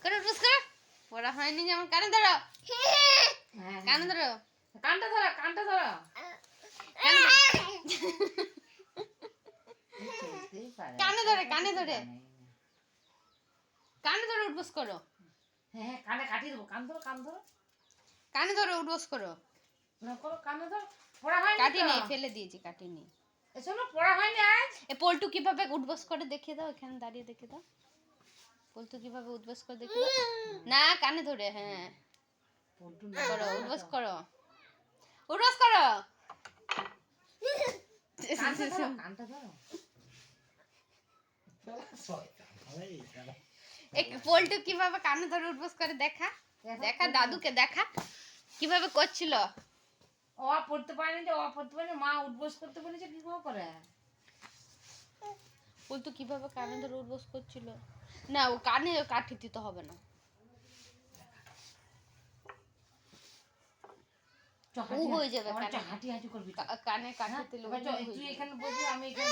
করো উঠবস করো। পড়া হয়নি যেমন কানে ধরো, কানে ধরো, কানটা ধরো, কানটা ধরো। কানে ধরে, কানে ধরে, কানে ধরে উঠবস করো। হ্যাঁ কানে কাটিয়ে দেবো। কান ধরো, কান ধরো, কানে ধরে উঠবস করো। না করো, কানে ধরো। পড়া হয়নি কাটি তো? নেই, ফেলে দিয়েছি, কাটি নেই। শোনো, পড়া হয়নি আজ। এ পল্টু কিভাবে উঠবস করে দেখিয়ে দাও, এখানে দাঁড়িয়ে দেখে দাও। পল্টু কিভাবে উঠবস করে দেখিয়ে দাও। না কানে ধরে, হ্যাঁ করো, উঠবস করো, উঠবস করো। কানটা ধরো, কানটা ধরো। পল্টু কিভাবে কানে ধরে উঠবস করে দেখা, দেখা দাদুকে দেখা কিভাবে করছিল। ও পড়তে পারেনি যে, ও পড়তে পারেনি, মা উঠবোস করতে বলেছে, কি করে? পল্টু কিভাবে কানে ধরে উঠবস করছিল। না ও কানে কাঠি দিতে হবে না। ও হয়ে যাবে কানে, হাঁটি হাঁটি করবি। কানে কাঠি দিলে তুই এখানে বসবি, আমি এখানে